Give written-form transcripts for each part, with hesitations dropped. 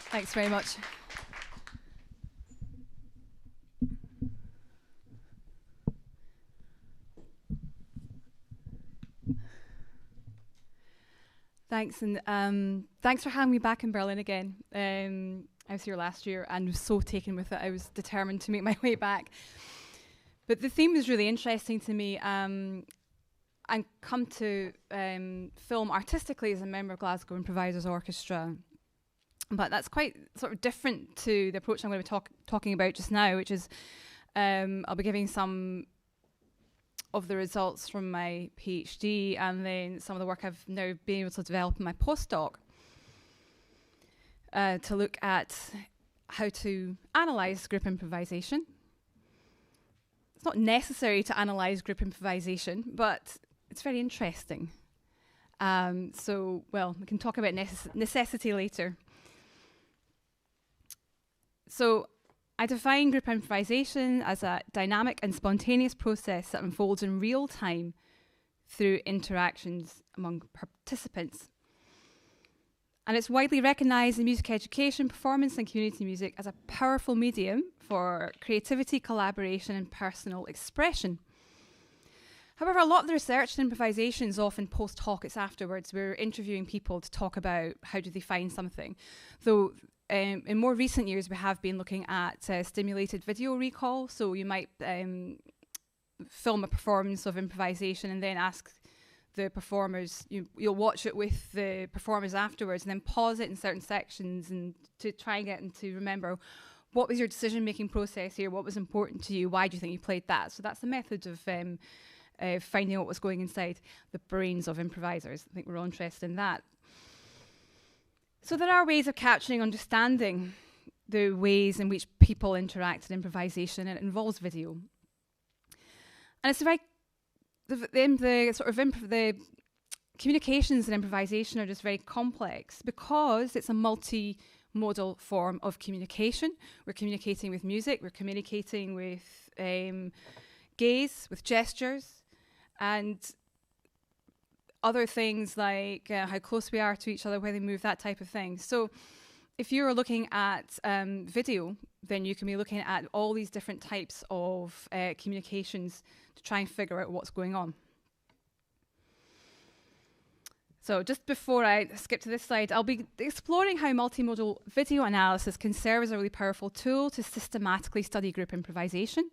Thanks very much. Thanks, and thanks for having me back in Berlin again. I was here last year and was so taken with it. I was determined to make my way back. But the theme was really interesting to me. I come to film artistically as a member of Glasgow Improvisers Orchestra. But that's quite sort of different to the approach I'm going to be talking about just now, which is I'll be giving some of the results from my PhD and then some of the work I've now been able to develop in my postdoc to look at how to analyse group improvisation. It's not necessary to analyse group improvisation, but it's very interesting. So, well, we can talk about necessity later. So, I define group improvisation as a dynamic and spontaneous process that unfolds in real time through interactions among participants. And it's widely recognised in music education, performance and community music as a powerful medium for creativity, collaboration and personal expression. However, a lot of the research in improvisation is often post hoc, it's afterwards. We're interviewing people to talk about how do they find something. Though in more recent years, we have been looking at stimulated video recall. So you might film a performance of improvisation and then ask the performers, you'll watch it with the performers afterwards and then pause it in certain sections and to try and get them to remember what was your decision-making process here, what was important to you, why do you think you played that? So that's the method of finding out what was going inside the brains of improvisers. I think we're all interested in that. So there are ways of capturing, understanding the ways in which people interact in improvisation, and it involves video. And it's very the communications in improvisation are just very complex because it's a multimodal form of communication. We're communicating with music, we're communicating with gaze, with gestures, and other things like how close we are to each other, where they move, that type of thing. So if you're looking at video, then you can be looking at all these different types of communications to try and figure out what's going on. So just before I skip to this slide, I'll be exploring how multimodal video analysis can serve as a really powerful tool to systematically study group improvisation.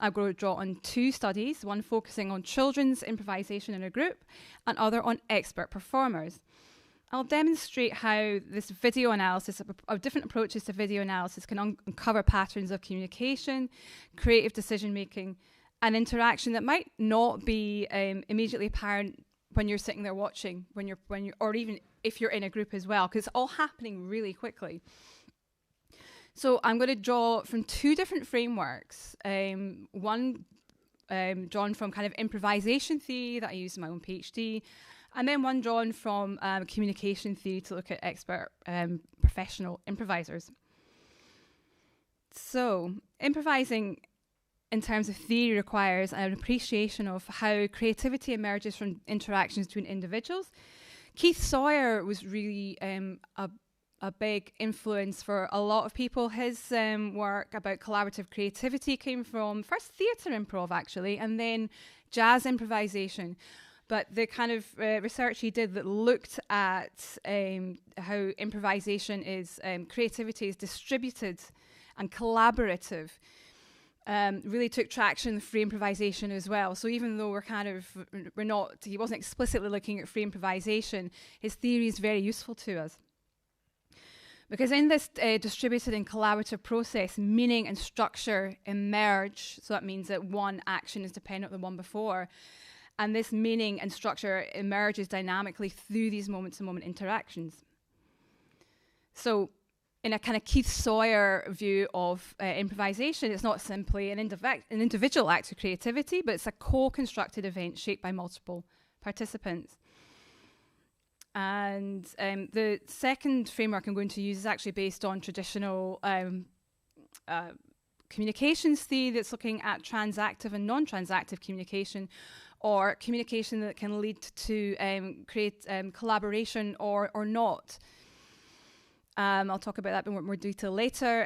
I'm going to draw on two studies, one focusing on children's improvisation in a group and other on expert performers. I'll demonstrate how this video analysis of different approaches to video analysis can uncover patterns of communication, creative decision-making, and interaction that might not be immediately apparent when you're sitting there watching, or even if you're in a group as well, because it's all happening really quickly. So I'm going to draw from two different frameworks. One drawn from kind of improvisation theory that I used in my own PhD, and then one drawn from communication theory to look at expert professional improvisers. So improvising in terms of theory requires an appreciation of how creativity emerges from interactions between individuals. Keith Sawyer was really a big influence for a lot of people. His work about collaborative creativity came from first theatre improv, actually, and then jazz improvisation. But the kind of research he did that looked at how improvisation is, creativity is distributed and collaborative, really took traction in free improvisation as well. So even though he wasn't explicitly looking at free improvisation, his theory is very useful to us. Because in this distributed and collaborative process, meaning and structure emerge. So that means that one action is dependent on the one before. And this meaning and structure emerges dynamically through these moment-to-moment interactions. So in a kind of Keith Sawyer view of improvisation, it's not simply an individual act of creativity, but it's a co-constructed event shaped by multiple participants. And the second framework I'm going to use is actually based on traditional communications theory that's looking at transactive and non-transactive communication, or communication that can lead to create collaboration or not. I'll talk about that in more detail later.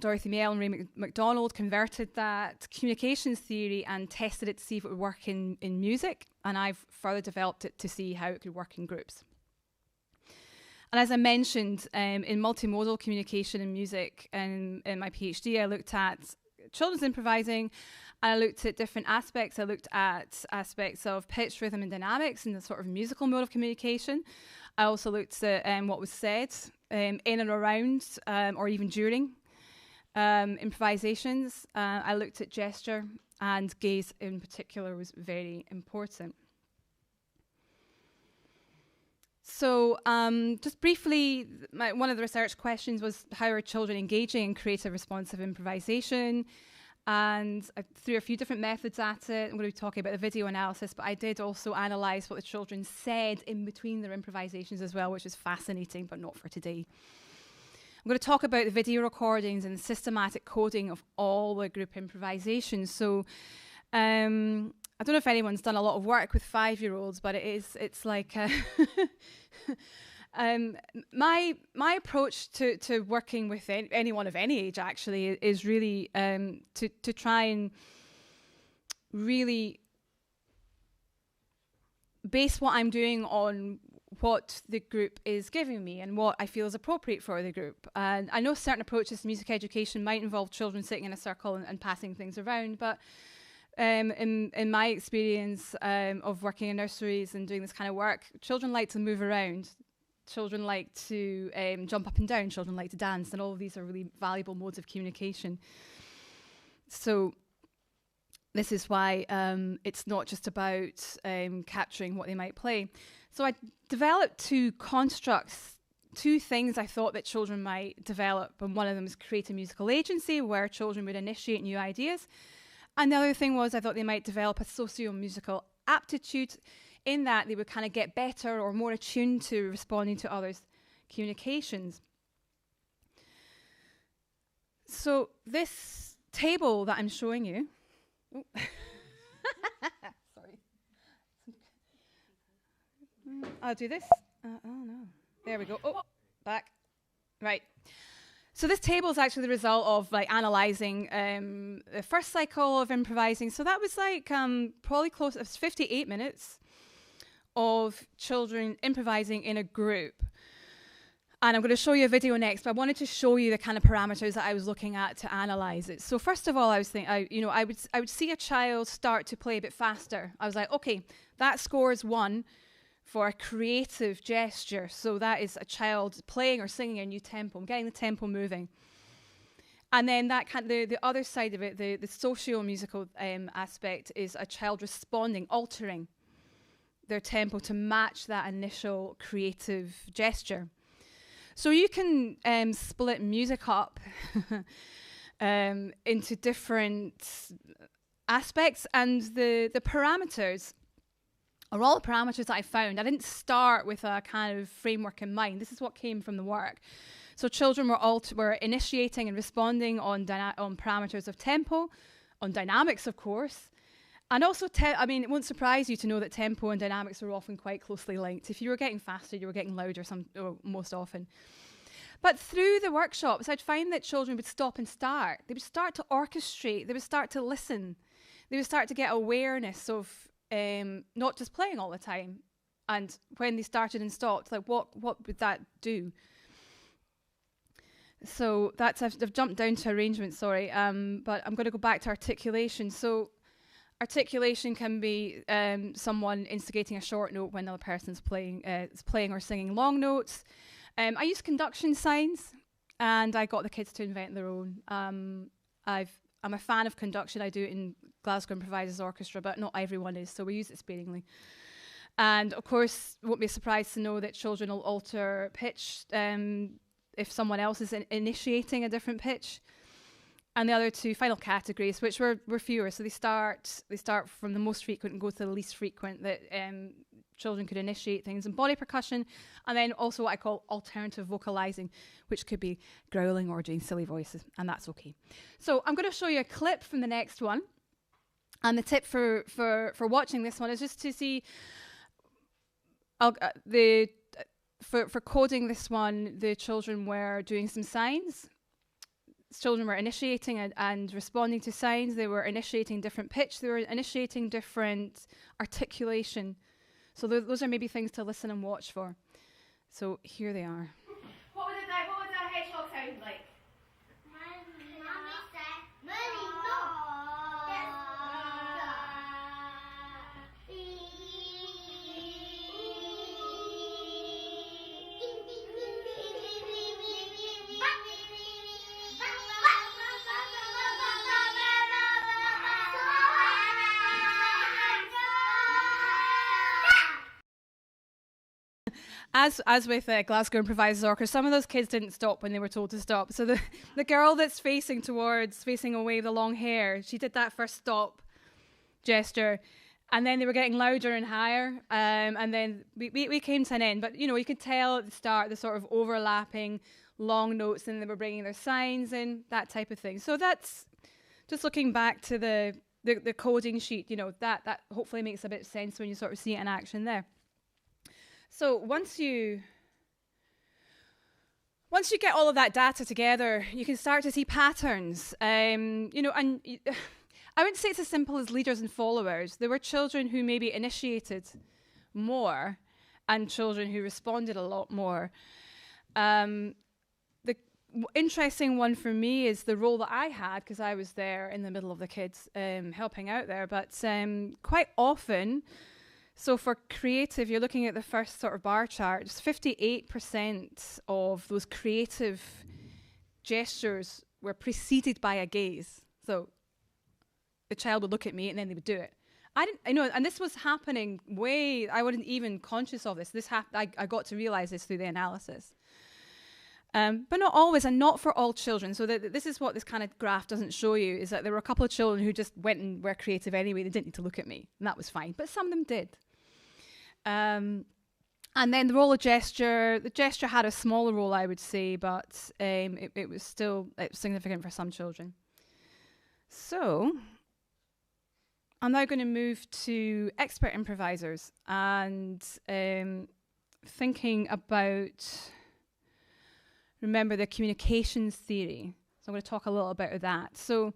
Dorothy Miel and Ray MacDonald converted that communications theory and tested it to see if it would work in music, and I've further developed it to see how it could work in groups. And as I mentioned, in multimodal communication in music, in my PhD, I looked at children's improvising, and I looked at different aspects. I looked at aspects of pitch, rhythm, and dynamics in the sort of musical mode of communication. I also looked at what was said in and around, or even during improvisations. I looked at gesture, and gaze in particular was very important. So just briefly, one of the research questions was, how are children engaging in creative responsive improvisation? And I threw a few different methods at it. I'm going to be talking about the video analysis, but I did also analyse what the children said in between their improvisations as well, which is fascinating, but not for today. I'm going to talk about the video recordings and the systematic coding of all the group improvisations. So I don't know if anyone's done a lot of work with 5-year-olds, but it's like my approach to working with anyone of any age actually is really to try and really base what I'm doing on what the group is giving me and what I feel is appropriate for the group. And I know certain approaches to music education might involve children sitting in a circle and passing things around, but in my experience of working in nurseries and doing this kind of work, children like to move around. Children like to jump up and down. Children like to dance, and all of these are really valuable modes of communication. So this is why it's not just about capturing what they might play. So I developed two constructs, two things I thought that children might develop, and one of them was create a musical agency, where children would initiate new ideas. And the other thing was I thought they might develop a socio-musical aptitude, in that they would kind of get better or more attuned to responding to others' communications. So this table that I'm showing you, sorry, I'll do this. Oh no, there we go. Oh, back, right. So this table is actually the result of like analysing the first cycle of improvising. So that was like probably close, it was 58 minutes of children improvising in a group. And I'm going to show you a video next, but I wanted to show you the kind of parameters that I was looking at to analyse it. So first of all, I was thinking, I would see a child start to play a bit faster. I was like, okay, that scores 1 for a creative gesture. So that is a child playing or singing a new tempo, getting the tempo moving. And then that the other side of it, the socio-musical aspect, is a child responding, altering their tempo to match that initial creative gesture. So you can split music up into different aspects, and the parameters are all the parameters that I found. I didn't start with a kind of framework in mind. This is what came from the work. So children were initiating and responding on parameters of tempo, on dynamics, of course. And also, it won't surprise you to know that tempo and dynamics are often quite closely linked. If you were getting faster, you were getting louder most often. But through the workshops, I'd find that children would stop and start. They would start to orchestrate. They would start to listen. They would start to get awareness of not just playing all the time. And when they started and stopped, like what would that do? So I've jumped down to arrangement, sorry, but I'm going to go back to articulation. So articulation can be someone instigating a short note when the other person's playing or singing long notes. I use conduction signs, and I got the kids to invent their own. I'm a fan of conduction. I do it in Glasgow Improvisers Orchestra, but not everyone is, so we use it sparingly. And of course, won't be surprised to know that children will alter pitch if someone else is initiating a different pitch. And the other two final categories, which were fewer, so they start from the most frequent and go to the least frequent, that children could initiate things in body percussion, and then also what I call alternative vocalizing, which could be growling or doing silly voices, and that's okay. So I'm going to show you a clip from the next one, and the tip for watching this one is just to see the for coding this one, the children were doing some signs. Children were initiating and responding to signs. They were initiating different pitch. They were initiating different articulation. So those are maybe things to listen and watch for. So here they are. What would a hedgehog sound like? As with Glasgow Improvisers Orchestra, some of those kids didn't stop when they were told to stop. So the girl that's facing away the long hair, she did that first stop gesture, and then they were getting louder and higher, and then we came to an end. But you could tell at the start the sort of overlapping long notes, and they were bringing their signs in, that type of thing. So that's just looking back to the coding sheet. That hopefully makes a bit of sense when you sort of see it in action there. So once you get all of that data together, you can start to see patterns. And I wouldn't say it's as simple as leaders and followers. There were children who maybe initiated more and children who responded a lot more. The interesting one for me is the role that I had, because I was there in the middle of the kids helping out there. But quite often, so for creative, you're looking at the first sort of bar chart, 58% of those creative gestures were preceded by a gaze. So the child would look at me and then they would do it. And this was happening I wasn't even conscious of this. I got to realize this through the analysis. But not always, and not for all children. So this is what this kind of graph doesn't show you, is that there were a couple of children who just went and were creative anyway. They didn't need to look at me, and that was fine. But some of them did. And then the role of gesture. The gesture had a smaller role, I would say, but it was still significant for some children. So I'm now going to move to expert improvisers and thinking about... Remember the communications theory. So I'm going to talk a little about that. So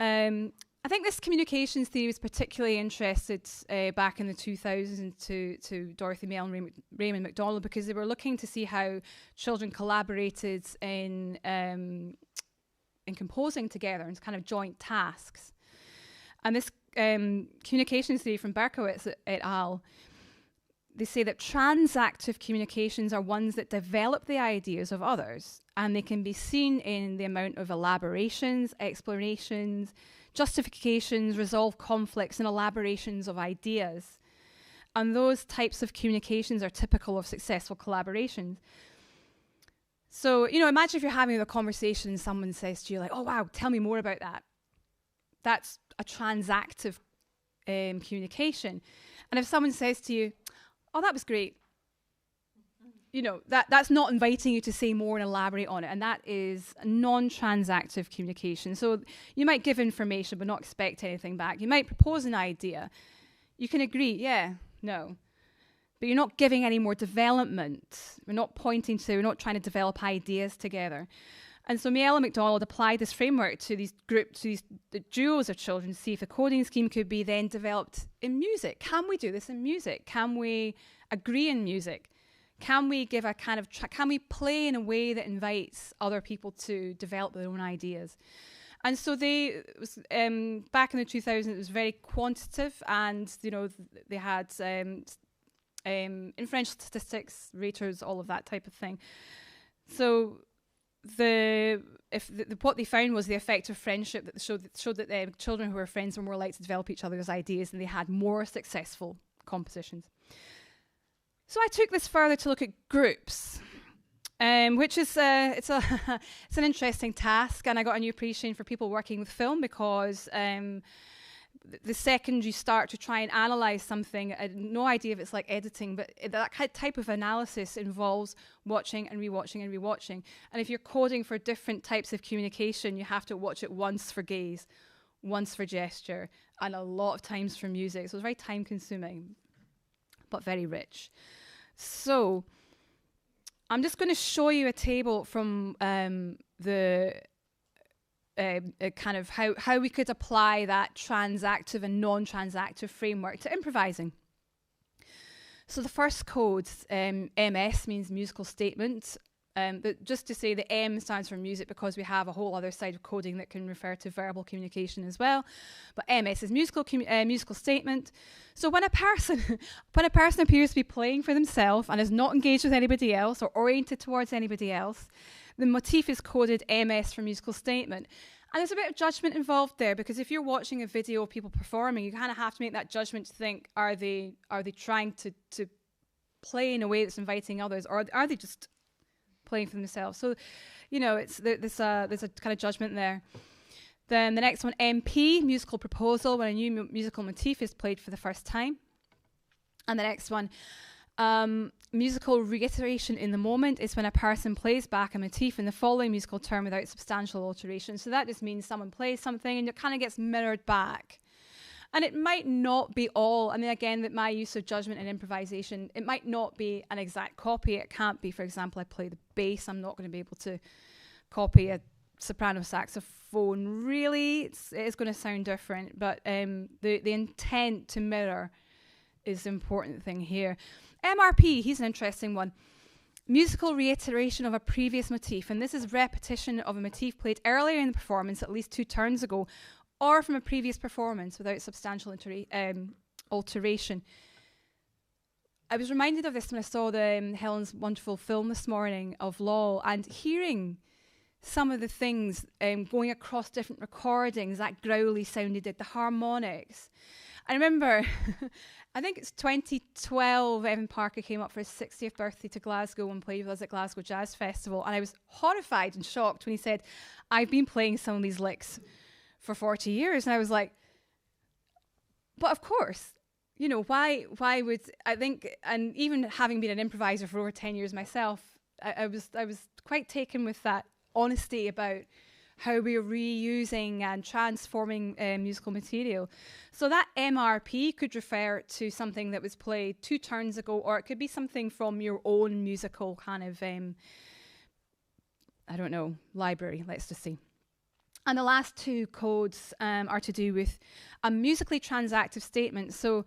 I think this communications theory was particularly interested back in the 2000s to Dorothy Mail and Raymond MacDonald, because they were looking to see how children collaborated in composing together and kind of joint tasks. And this communications theory from Berkowitz et al., they say that transactive communications are ones that develop the ideas of others, and they can be seen in the amount of elaborations, explanations, justifications, resolve conflicts, and elaborations of ideas. And those types of communications are typical of successful collaborations. So, imagine if you're having a conversation and someone says to you, like, "Oh, wow, tell me more about that." That's a transactive communication. And if someone says to you, "Oh, that was great," that's not inviting you to say more and elaborate on it. And that is a non-transactive communication. So you might give information but not expect anything back. You might propose an idea. You can agree, yeah, no. But you're not giving any more development. We're not trying to develop ideas together. And so Miele and MacDonald applied this framework to these the duos of children to see if the coding scheme could be then developed in music. Can we do this in music? Can we agree in music? Can we give a kind of can we play in a way that invites other people to develop their own ideas? And so back in the 2000s, it was very quantitative, and they had inferential statistics, raters, all of that type of thing. So what they found was the effect of friendship that showed that the children who were friends were more likely to develop each other's ideas, and they had more successful compositions. So I took this further to look at groups, which is it's an interesting task, and I got a new appreciation for people working with film, because the second you start to try and analyse something, I had no idea if it's like editing, but that type of analysis involves watching and rewatching and rewatching. And if you're coding for different types of communication, you have to watch it once for gaze, once for gesture, and a lot of times for music. So it's very time consuming, but very rich. So I'm just going to show you a table from the kind of how we could apply that transactive and non-transactive framework to improvising. So the first code, MS, means musical statement. But just to say, the M stands for music because we have a whole other side of coding that can refer to verbal communication as well. But MS is musical statement. So when a person appears to be playing for themselves and is not engaged with anybody else or oriented towards anybody else, the motif is coded MS for musical statement. And there's a bit of judgment involved there, because if you're watching a video of people performing, you kind of have to make that judgment to think, are they trying to play in a way that's inviting others, or are they just playing for themselves? So, you know, there's a kind of judgment there. Then the next one, MP, musical proposal, when a new musical motif is played for the first time. And the next one, musical reiteration in the moment, is when a person plays back a motif in the following musical term without substantial alteration. So that just means someone plays something and it kind of gets mirrored back. And it might not be all, I mean, again, that my use of judgment and improvisation, it might not be an exact copy. It can't be, for example, I play the bass, I'm not going to be able to copy a soprano saxophone. Really, it is going to sound different, but the intent to mirror is the important thing here. MRP, he's an interesting one. Musical reiteration of a previous motif, and this is repetition of a motif played earlier in the performance, at least 2 turns ago, or from a previous performance without substantial alteration. I was reminded of this when I saw Helen's wonderful film this morning of Law, and hearing some of the things going across different recordings, that growly sound he did, the harmonics. I remember, I think it's 2012, Evan Parker came up for his 60th birthday to Glasgow and played with us at Glasgow Jazz Festival, and I was horrified and shocked when he said, I've been playing some of these licks for 40 years. And I was like, but of course, you know, why would, I think, and even having been an improviser for over 10 years myself, I was quite taken with that honesty about how we're reusing and transforming musical material. So that MRP could refer to something that was played 2 turns ago, or it could be something from your own musical kind of, I don't know, library, let's just see. And the last 2 codes are to do with a musically transactive statement. So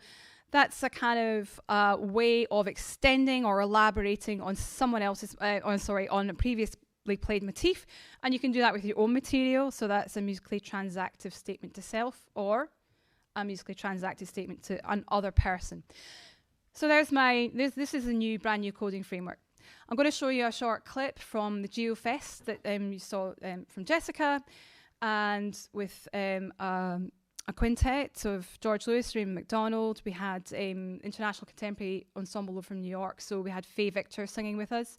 that's a kind of way of extending or elaborating on someone else's, on a previously played motif. And you can do that with your own material. So that's a musically transactive statement to self, or a musically transactive statement to another person. So there's this is a brand new coding framework. I'm going to show you a short clip from the GeoFest that you saw from Jessica, and with a quintet of George Lewis, Raymond MacDonald. We had International Contemporary Ensemble from New York, so we had Faye Victor singing with us,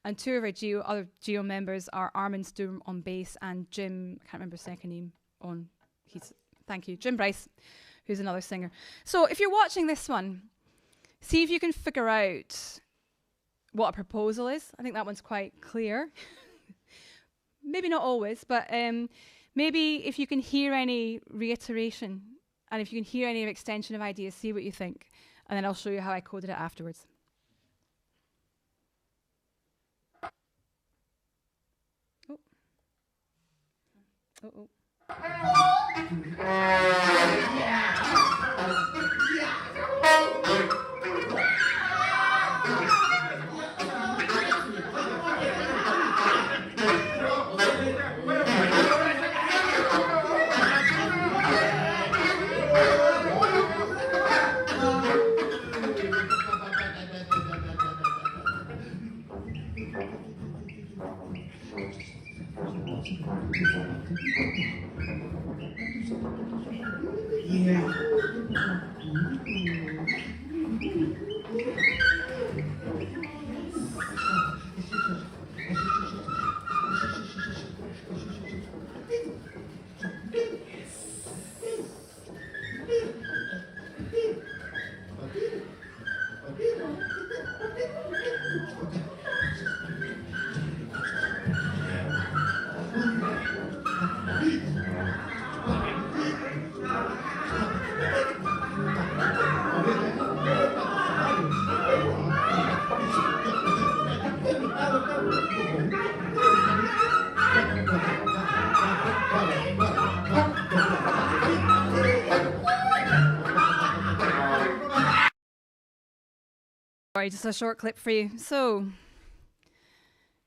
and 2 of our other Geo members are Armin Sturm on bass and Jim, I can't remember his second name, on thank you, Jim Bryce, who's another singer. So if you're watching this one, see if you can figure out what a proposal is. I think that one's quite clear. Maybe not always, but maybe if you can hear any reiteration, and if you can hear any extension of ideas, see what you think. And then I'll show you how I coded it afterwards. Oh. Oh. Sorry, just a short clip for you. So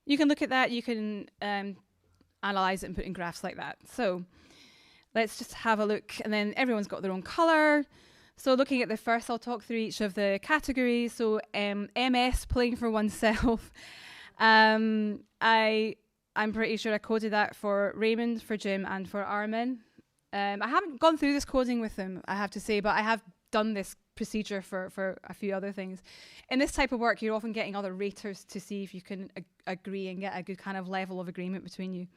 you can look at that, you can analyze it and put in graphs like that. So let's just have a look, and then everyone's got their own colour. So looking at the first, I'll talk through each of the categories. So MS, playing for oneself. I'm pretty sure I coded that for Raymond, for Jim, and for Armin. I haven't gone through this coding with them, I have to say, but I have done this procedure for a few other things. In this type of work, you're often getting other raters to see if you can agree and get a good kind of level of agreement between you.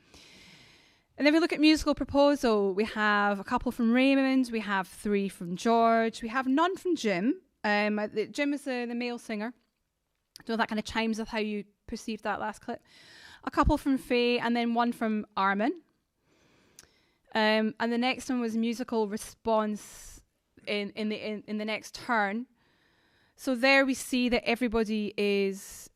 And then we look at musical proposal. We have a couple from Raymond, we have 3 from George, we have none from Jim. Jim is the male singer. So that kind of chimes with how you perceived that last clip. A couple from Faye, and then 1 from Armin. And the next one was musical response in the next turn. So there we see that everybody is,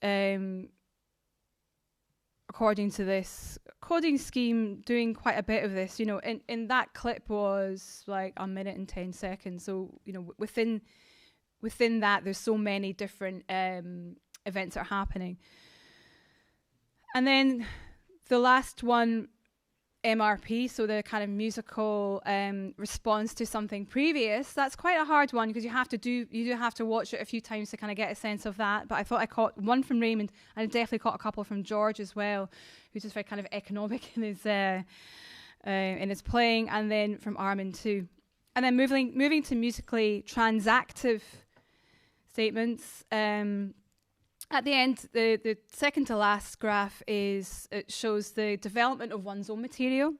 according to this coding scheme, doing quite a bit of this. You know, in that clip was like 1 minute and 10 seconds. So, you know, within that, there's so many different events that are happening. And then the last one, MRP, so the kind of musical response to something previous. That's quite a hard one because you do have to watch it a few times to kind of get a sense of that. But I thought I caught 1 from Raymond, and I definitely caught a couple from George as well, who's just very kind of economic in his playing, and then from Armin too. And then moving to musically transactive statements. At the end, the second to last graph it shows the development of one's own material.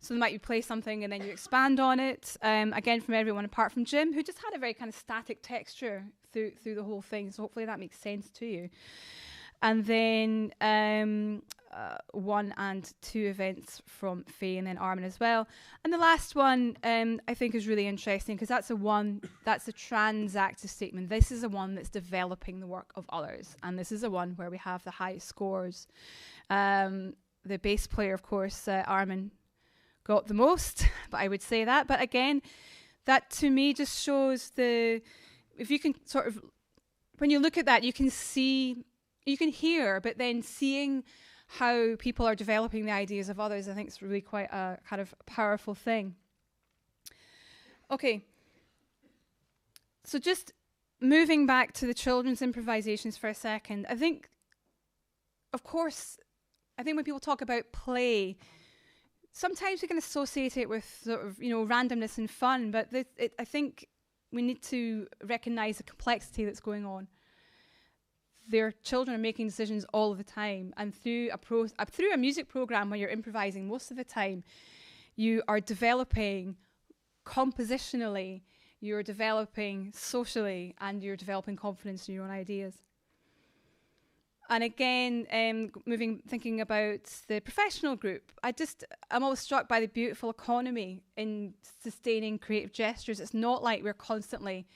So they might you play something and then you expand on it. Again, from everyone apart from Jim, who just had a very kind of static texture through the whole thing. So hopefully that makes sense to you. And then 1 and 2 events from Faye, and then Armin as well. And the last one I think is really interesting because that's a transactive statement. This is a one that's developing the work of others, and this is a one where we have the highest scores. The bass player, of course, Armin, got the most, but I would say that. But again, that to me just shows if you can sort of, when you look at that, you can see, you can hear, but then seeing how people are developing the ideas of others, I think it's really quite a kind of powerful thing. Okay, so just moving back to the children's improvisations for a second, I think, of course, when people talk about play, sometimes we can associate it with sort of, you know, randomness and fun, but I think we need to recognize the complexity that's going on. Their children are making decisions all of the time, and through a music program where you're improvising most of the time, you are developing compositionally, you're developing socially, and you're developing confidence in your own ideas. And again, thinking about the professional group, I'm always struck by the beautiful economy in sustaining creative gestures. It's not like we're constantly.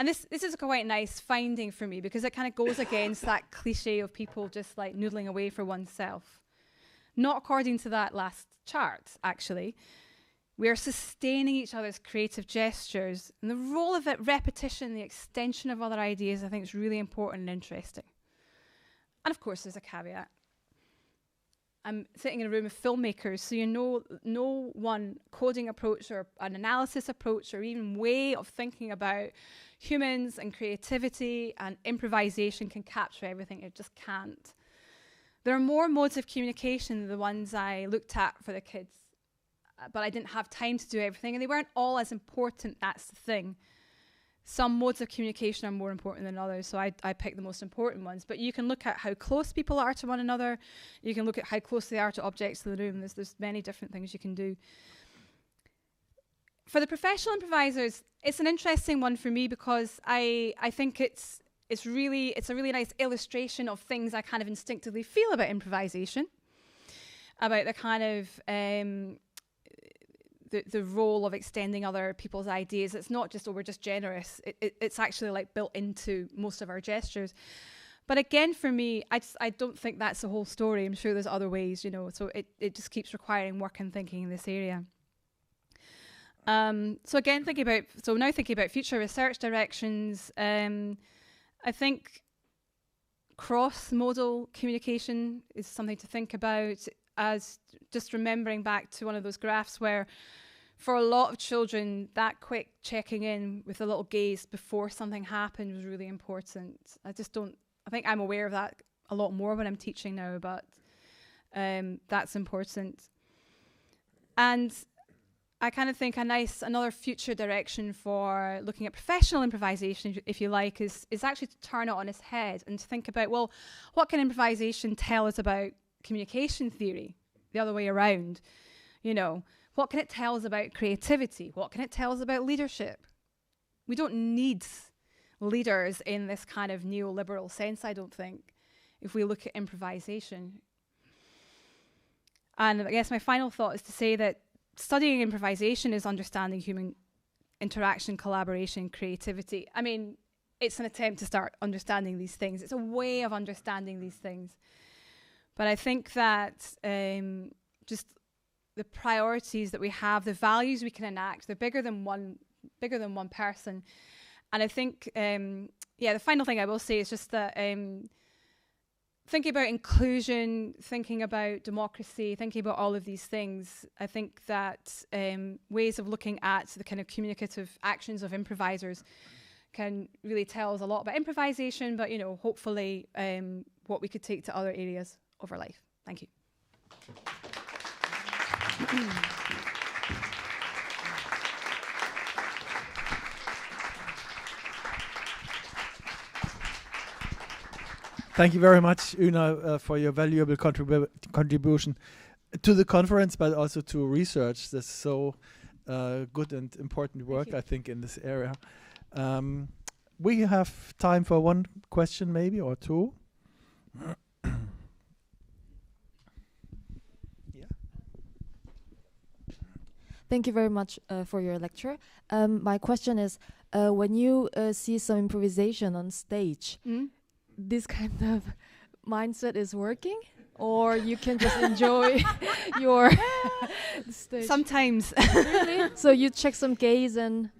And this is a quite nice finding for me because it kind of goes against that cliche of people just like noodling away for oneself. Not according to that last chart, actually. We are sustaining each other's creative gestures. And the role of it, repetition, the extension of other ideas, I think is really important and interesting. And of course, there's a caveat. I'm sitting in a room of filmmakers, so you know no one coding approach or an analysis approach or even way of thinking about humans and creativity and improvisation can capture everything. It just can't. There are more modes of communication than the ones I looked at for the kids, but I didn't have time to do everything, and they weren't all as important. That's the thing. Some modes of communication are more important than others, so I picked the most important ones. But you can look at how close people are to one another. You can look at how close they are to objects in the room. There's many different things you can do. For the professional improvisers, it's an interesting one for me because I think it's a really nice illustration of things I kind of instinctively feel about improvisation, about the kind of the role of extending other people's ideas. It's not just, we're just generous. It's actually like built into most of our gestures. But again, for me, I don't think that's the whole story. I'm sure there's other ways, you know, so it just keeps requiring work and thinking in this area. So again, now thinking about future research directions, I think cross-modal communication is something to think about, as just remembering back to one of those graphs where for a lot of children, that quick checking in with a little gaze before something happened was really important. I think I'm aware of that a lot more when I'm teaching now, but that's important. And I kind of think another future direction for looking at professional improvisation, if you like, is actually to turn it on its head and to think about, well, what can improvisation tell us about communication theory? The other way around, what can it tell us about creativity? What can it tell us about leadership? We don't need leaders in this kind of neoliberal sense, I don't think, if we look at improvisation. And I guess my final thought is to say that studying improvisation is understanding human interaction, collaboration, creativity. I mean, it's an attempt to start understanding these things. It's a way of understanding these things. But I think that just the priorities that we have, the values we can enact, they're bigger than one person. And I think, the final thing I will say is just that thinking about inclusion, thinking about democracy, thinking about all of these things, I think that ways of looking at the kind of communicative actions of improvisers can really tell us a lot about improvisation, but, hopefully what we could take to other areas of our life. Thank you. Thank you very much, Una, for your valuable contribution to the conference, but also to research. This so good and important work, I think, in this area. We have time for one question, maybe, or two. Thank you very much for your lecture. My question is, when you see some improvisation on stage, this kind of mindset is working, or you can just enjoy your stage? Sometimes. Really? So you check some gaze and.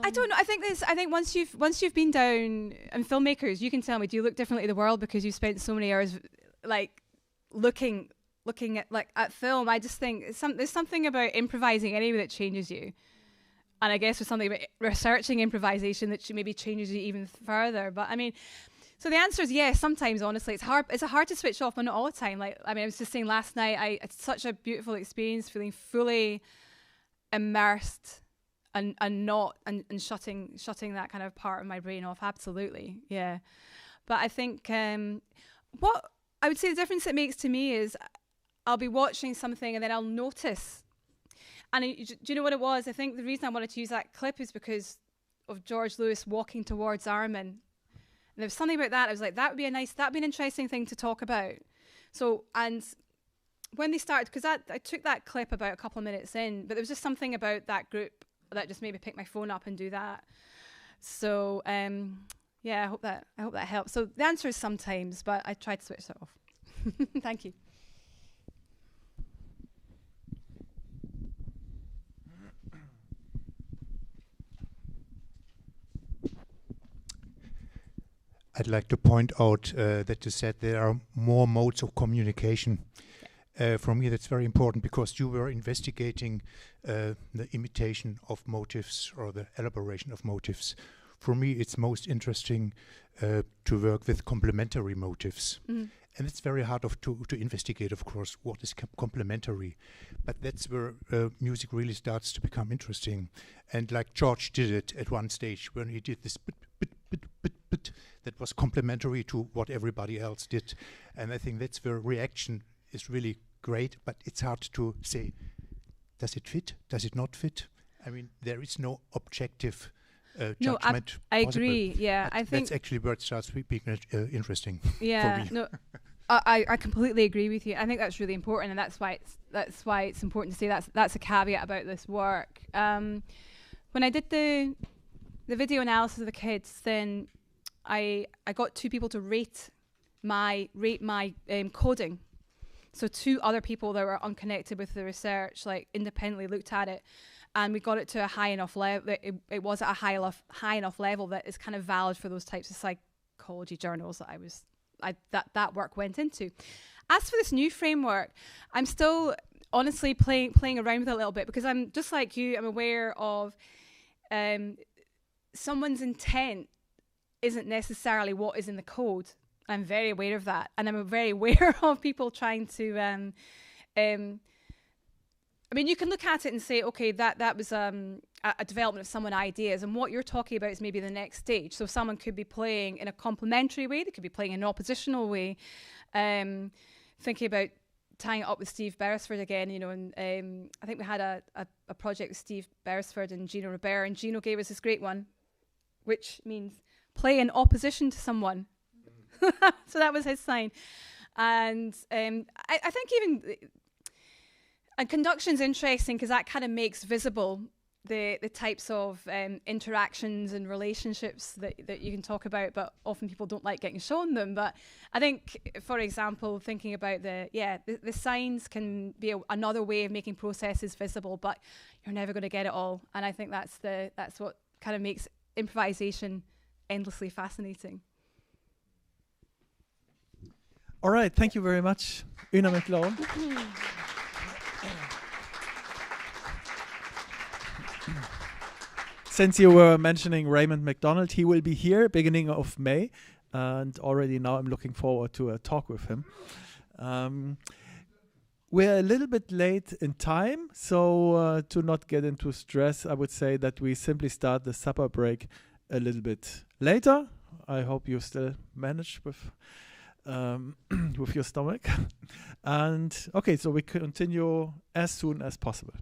I don't know. I think once you've been down, and filmmakers, you can tell me, do you look differently at the world because you spent so many hours like looking at film? I just think there's something about improvising anyway that changes you. And I guess there's something about researching improvisation that maybe changes you even further. But I mean, so the answer is yes. Sometimes, honestly, it's hard. It's hard to switch off, but not all the time. I was just saying last night, I had such a beautiful experience, feeling fully immersed and shutting that kind of part of my brain off. Absolutely, yeah. But I think what I would say the difference it makes to me is I'll be watching something and then I'll notice. And do you know what it was? I think the reason I wanted to use that clip is because of George Lewis walking towards Armin. And there was something about that. I was like, that'd be an interesting thing to talk about. So, and when they started, because I took that clip about a couple of minutes in, but there was just something about that group that just made me pick my phone up and do that. So, yeah, I hope that helps. So the answer is sometimes, but I try to switch it off. Thank you. I'd like to point out that you said there are more modes of communication. For me, that's very important because you were investigating the imitation of motives or the elaboration of motives. For me, it's most interesting to work with complementary motives. Mm-hmm. And it's very hard to investigate, of course, what is complementary. But that's where music really starts to become interesting. And like George did it at one stage when he did this that was complementary to what everybody else did. And I think that's where reaction is really great, but it's hard to say, does it fit? Does it not fit? I mean, there is no objective judgment. I agree. Yeah, but I think that's actually where it starts being interesting. Yeah, for me. no, I completely agree with you. I think that's really important, and that's why it's important to say that's a caveat about this work. When I did the video analysis of the kids, then I got two people to rate my coding. So two other people that were unconnected with the research, like independently looked at it, and we got it to a high enough level. It was at a high enough level that is kind of valid for those types of psychology journals that that work went into. As for this new framework, I'm still honestly playing around with it a little bit, because I'm just like you. I'm aware of someone's intent isn't necessarily what is in the code. I'm very aware of that, and I'm very aware of people trying to. I mean, you can look at it and say, okay, that was a development of someone's ideas, and what you're talking about is maybe the next stage. So someone could be playing in a complementary way, they could be playing in an oppositional way. Thinking about tying it up with Steve Beresford again, you know, and I think we had a project with Steve Beresford and Gino Robert, and Gino gave us this great one, which means play in opposition to someone. So that was his sign. And I think even... And conduction's interesting because that kind of makes visible the types of interactions and relationships that you can talk about, but often people don't like getting shown them. But I think, for example, thinking about the signs can be another way of making processes visible, but you're never going to get it all. And I think that's what kind of makes improvisation endlessly fascinating. All right, thank you very much, Una MacGlone. Since you were mentioning Raymond McDonald, he will be here beginning of May, and already now I'm looking forward to a talk with him. We're a little bit late in time, so to not get into stress, I would say that we simply start the supper break a little bit later. I hope you still manage with your stomach. And okay, so we continue as soon as possible.